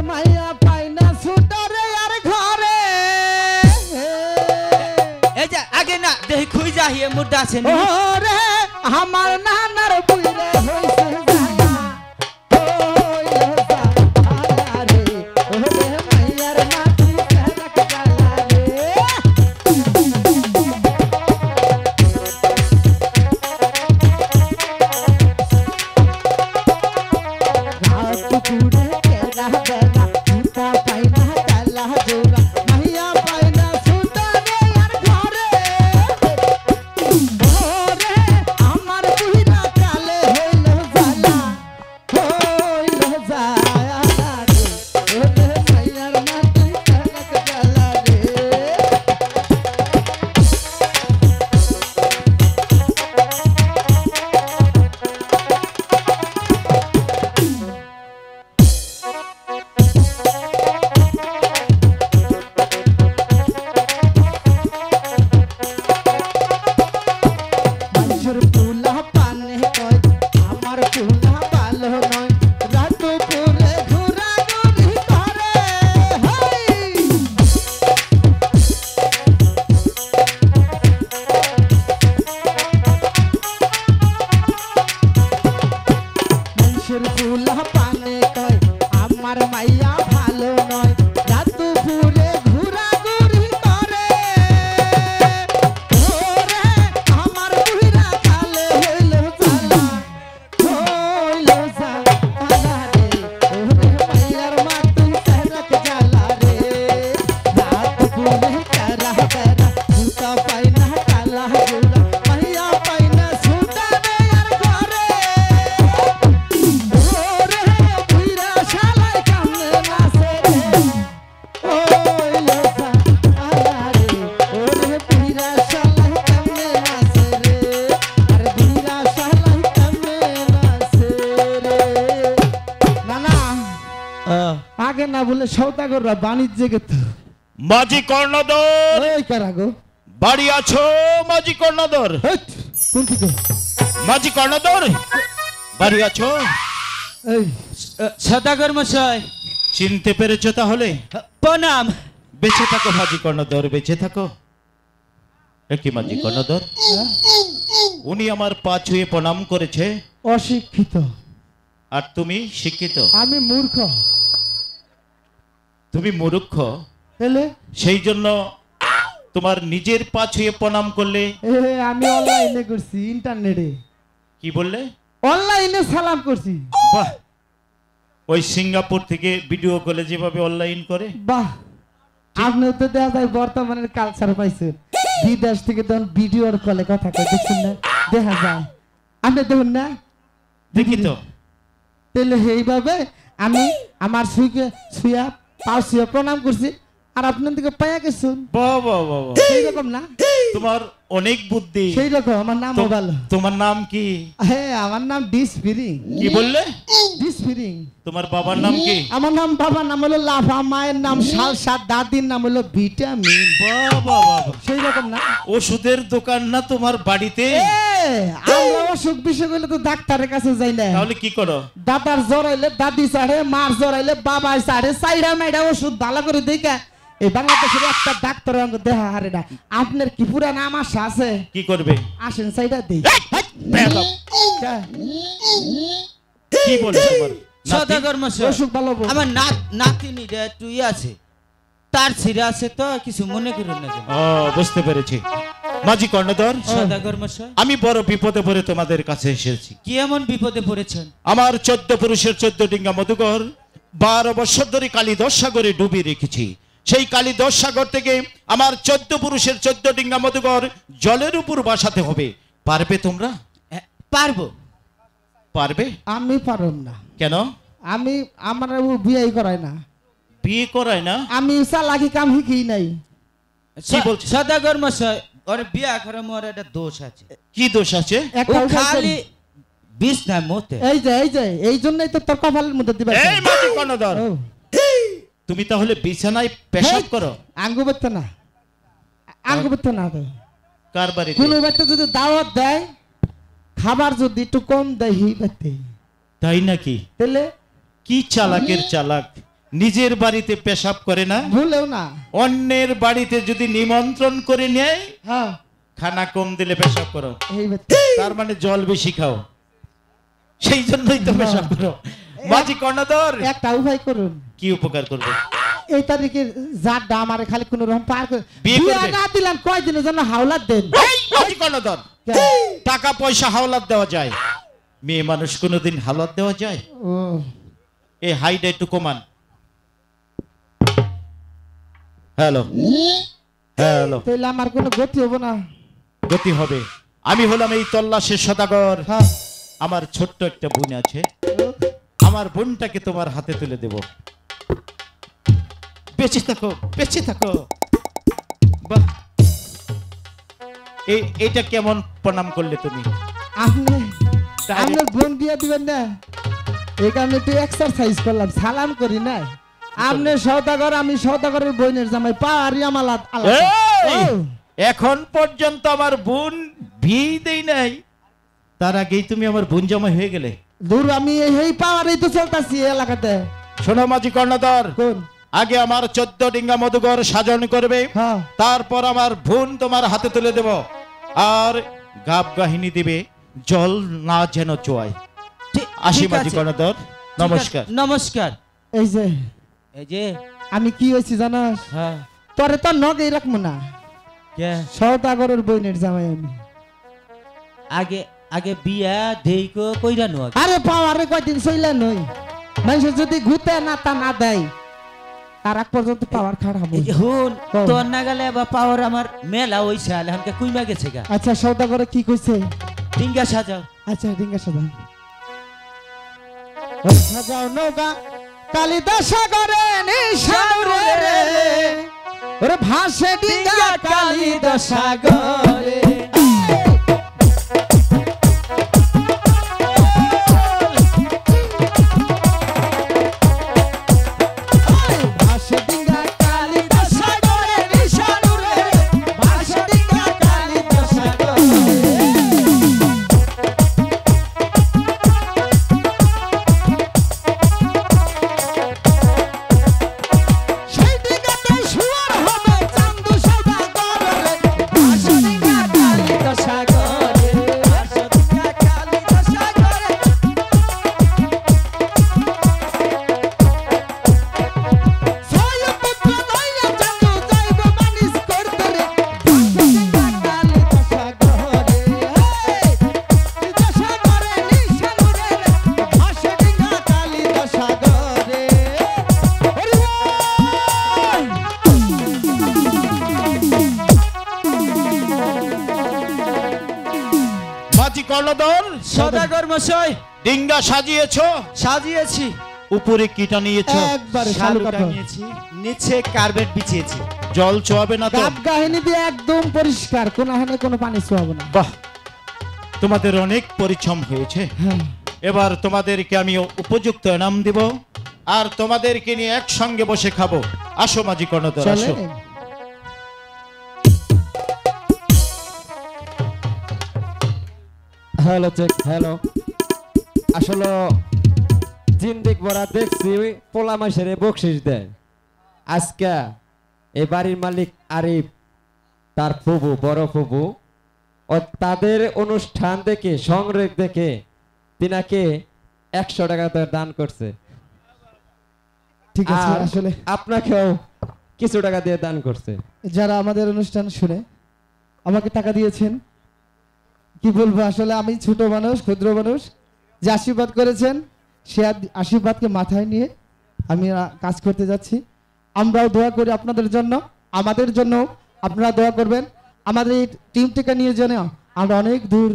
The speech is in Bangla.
মাইয়া পাই না ছুটারে আর ঘরে এই যে আগে না দেখি খুই যাহিয়ে মুড্ডা আছে ওরে আমার নানার বুইরে হইছে জানা ওইলো জানা রে ওরে মাইয়ার মাটি কারাক জালা রে রাত পুরে কেরা বেলা চিতা পাই না কালা জোড়া মাইয়া পাই না ছুটারে আর ঘরে ওরে আমার বুইরা কালে হইলো জালা হইলো জালা রে ওরে মাইয়ার মাটি কারাক জালা রে মানুষের পুলা পানে কয় আমার পুলা ভালো নয় রাত পুরে ঘোরা ঘুরি করে হাই মানুষের পুলা পানে কয় আমার মাইয়া ভালো নয় রাত পুরে ঘোরা ঘুরি করে ওরে আমার বুইরা কালে হইলো জালা হইলো জালা রে ওরে মাইয়ার মাটি কারাক জালা রে রাত পুরে কারা কারা সুতা পাই না কালা জোড়া মাইয়া পাই না সুতা রে আর ঘরে ওরে বুইরা শালাই কামনে নাচে রে ওইলো জালা রে ওরে বুইরা শালাই কামনে নাচে রে আর বুইরা শালাই কামনে নাচে রে নানা আগে না বলে সওদাগররা বাণিজ্যে গেত মাঝি কর্ণধর ওই কারা গো বাড়ি আছো মাঝি কর্ণধর হেট, কোন থেকে মাঝি কর্ণধর বাড়ি আছো এই সদাগর মশাই চিনতে পেরেছো তাহলে প্রণাম বেঁচে থাকো মাঝি কর্ণধর বেঁচে থাকো একই মাঝি কর্ণধর উনি আমার পা ছুঁয়ে প্রণাম করেছে অশিক্ষিত আর তুমি শিক্ষিত আমি মূর্খ তুমি মূর্খ এলে সেই জন্য তোমার নিজের পা ছুঁয়ে প্রণাম করলে আমি অনলাইনে করছি ইন্টারনেটে কি বললে অনলাইনে সালাম করছি বাহ ওই সিঙ্গাপুর থেকে ভিডিও কলে যেভাবে অনলাইন করে বাহ আপনি তো দেখা যায় বর্তমানের কালচার পাইছেন বিদেশ থেকে তখন ভিডিওর কলে কথা কয় দেখছেন না দেখা যায় আপনি দেখুন না দেখি তো তাহলে এইভাবে আমি আমার ছুঁয়া পাও ছুঁয়া প্রণাম করছি আর আপনার দিকে পাইয়া গেছুন বাহ বাহ বাহ বাহ। সেই রকম না তোমার অনেক বুদ্ধি সেই রকম আমার নামও তো- ভালো তোমার নাম কি হ্যাঁ আমার নাম ডিসফিরিং কি বললে ডিসফিরিং তোমার বাবার নাম কি আমার নাম বাবার নাম হলো লাফা মায়ের নাম সালসা দাদির নাম হলো ভিটামিন বাহ বাহ বাহ বাহ। সেই রকম না ওষুধের দোকান না তোমার বাড়িতে আমরা অসুখ বিসুখ হইলে তো ডাক্তারের কাছে যাই না তাহলে কি করো দাদার জ্বর আইলে দাদি চাড়ে মার জ্বর আইলে বাবা চাড়ে চাইরা মাইরা ওষুধ ভালো করে দেখা এই বাংলাদেশের একটা ডাক্তার দেখা হারে না আপনার কি পুরা নাম আশা আছে কি করবে আসেন চাইরা দিই বেয়াদব। কি বলে তোমার নাতি? সদাগর মশাই অসুখ ভালো হবো। আমার নাতিনি রে তুই আছে তার ছিঁড়ে আছে তো কিছু মনে করুন না যেন। ও বুঝতে পেরেছি মাঝি কর্ণধর সদাগর মশাই আমি বড় বিপদে পড়ে তোমাদের কাছে এসেছি কি এমন বিপদে পড়েছেন আমার 14 পুরুষের 14 ডিঙ্গা মধুকর 12 বছর ধরে কালীদশ সাগরে ডুবিয়ে রেখেছি সেই কালীদশ সাগর থেকে আমার 14 পুরুষের 14 ডিঙ্গা মধুকর জলের উপর বাসাতে হবে পারবে তোমরা পারবো পারবে আমি পারম না কেন আমি আমার বিয়ে করায় না বিয়ে করায় না আমি চালাকি কাম শিখি নাই কি বলছিস? সদাগর মশাই ওর বিয়া করে মোর একটা দোষ আছে কি দোষ আছে ও একটা খালি বিষ না মতে এই জন্যই তো তোর কপালের মধ্যে দিবা এই মাঝি কর্ণধর তুমি তাহলে বিছানায় পেশাব করো আঙ্গু বেতে না আঙ্গু বেতে না তো কার বাড়িতে কোনো বেতে যদি দাওয়াত দেয় খাবার যদি একটু কম দেয় হি বেতে তাই নাকি তাহলে কি চালাকের চালাক নিজের বাড়িতে পেশাব করে না, ভুলেও না। অন্যের বাড়িতে যদি নিমন্ত্রণ করে নেয়, হ্যাঁ খানা কম দিলে পেশাব করো, এই ব্যাপার। তার মানে জল বেশি খাও, সেই জন্যই তো পেশাব করো। মাঝি কর্ণধর একটা উপায় করুন। কি উপকার করবে? এই তারিখে জাতটা আমারে খালি কোন রকম পার করে বিয়ে বিয়ে করবে? না দিলেন কয়দিনের জন্য হাওলাত দেন। এই মাঝি কর্ণধর, টাকা পয়সা হাওলাত দেওয়া যায়, মেয়ে মানুষ কোনোদিন হাওলাত দেওয়া যায়? ও এই হাইট একটু কমান। হ্যালো হ্যালো, তাহলে আমার কোনো গতি হবো না। গতি হবে। আমি হলাম এই তল্লাশের সদাগর। হ্যাঁ আমার ছোট্ট একটা বোন আছে, আমার বোনটাকে তোমার হাতে তুলে দেব। বেঁচে থাকো, বেঁচে থাকো। বাহ, এটা কেমন প্রণাম করলে তুমি? আপনি তাহলে- আপনার বোন বিয়ে দিবেন না, এই কারণে একটু এক্সারসাইজ করলাম, সালাম করি না। আপনি সওদাগর, আমি সওদাগরের বোনের জামাই, পাহাড়ি আমালা এই, এখন পর্যন্ত আমার বোন বিয়ে দেই নাই, তার আগেই তুমি আমার বোন জামাই হয়ে গেলে। দূর আমি এই পাহাড়েই তো চলতেছি এলাকাতে। শোনো মাঝি কর্ণধর, কোন আগে আমার 14 ডিঙ্গা মধুকর সাজন করবে, হ্যাঁ তারপর আমার বোন তোমার হাতে তুলে দেব, আর গাব গাহিনী দিবে, জল না যেন চোয়ায়। আসি ঠিক মাঝি আছে। কর্ণধর, নমস্কার। নমস্কার। এই যে এই যে আমি কি হয়েছি জানাস, হ্যাঁ তোরে তো নগেই রাখবো না, কে সওদাগরের বোনের জামাই আমি। আগে আগে বিয়া দেইকো কইরা নো আগে। আরে পাওয়ারে কয়দিন চইলে নই, মানুষ যদি ঘুতে না তা না দেয়, তার আগ পর্যন্ত পাওয়ার খারাপ এই যে হুন কও। তোর না গেলে বা পাওয়ার আমার মেলা হইছে, আলে হামকে কুইমা গেছে গা। আচ্ছা সওদাগরে কি কইছে? ডিঙ্গা সাজাও। আচ্ছা ডিঙ্গা সাজাও, সাজাও নৌকা কালিদাস সাগরে নিশানুরে রে, ওরে ভাসে ডিঙ্গা কালিদাস সাগরে। ভাসে ডিঙ্গা কালিদাস সাগরে নিশানুরে রে, ভাসে ডিঙ্গা কালিদাস সাগরে। সেই দিগাতে শুয়ার হবে চান্দু সওদাগর রে, ভাসে ডিঙ্গা কালিদাস সাগরে, ভাসে ডিঙ্গা কালিদাস সাগরে। ছয় পুত্র লইয়া চান্দু যাইব মানিস করতে রে, ভাসে ডিঙ্গা কালিদাস সাগরে। কালিদাস সাগরে নিশানুরে রে, ভাসে ডিঙ্গা কালিদাস সাগরে। ওরে মাঝি কর্ণধর, সদাগর মশাই ডিঙ্গা সাজিয়েছো, সাজিয়েছি। উপরে কিটা নিয়েছো, একবারে শালু শালু কাটো। টাঙিয়েছি, নিচে কার্পেট বিছিয়েছি। জল চোয়াবে না তো? গাব গাহিনী দিয়ে একদম পরিষ্কার, কোনো হানে কোনো পানি ছোঁয়াবো না। বাহ, তোমাদের অনেক পরিশ্রম হয়েছে। হ্যাঁ এবার তোমাদেরকে আমি উপযুক্ত ইনাম দিব, আর তোমাদেরকে নিয়ে একসঙ্গে বসে খাবো। আসো মাঝি কর্ণধর, চলে আসো। হ্যালো চেক হ্যালো, আসলে জিন্দিক বড়া দেখছি পোলা মাসের বকশিস দেয়। আজকে এই বাড়ির মালিক আরিফ, তার ফুবু বড় ফুবু, ও তাদের অনুষ্ঠান দেখে সংগ্রহ দেখে তিনাকে 100 টাকা দান করছে, ঠিক আছে। আর আসলে আপনাকেও কিছু টাকা দিয়ে দান করছে। যারা আমাদের অনুষ্ঠান শুনে আমাকে টাকা দিয়েছেন, কি বলবো, আসলে আমি ছোট মানুষ, ক্ষুদ্র মানুষ, যে আশীর্বাদ করেছেন সে আশীর্বাদকে মাথায় নিয়ে আমি কাজ করতে যাচ্ছি। আমরাও দোয়া করি আপনাদের জন্য, আমাদের জন্য আপনারা দোয়া করবেন। আমাদের এই টিমটিকে নিয়ে যেন আমরা অনেক দূর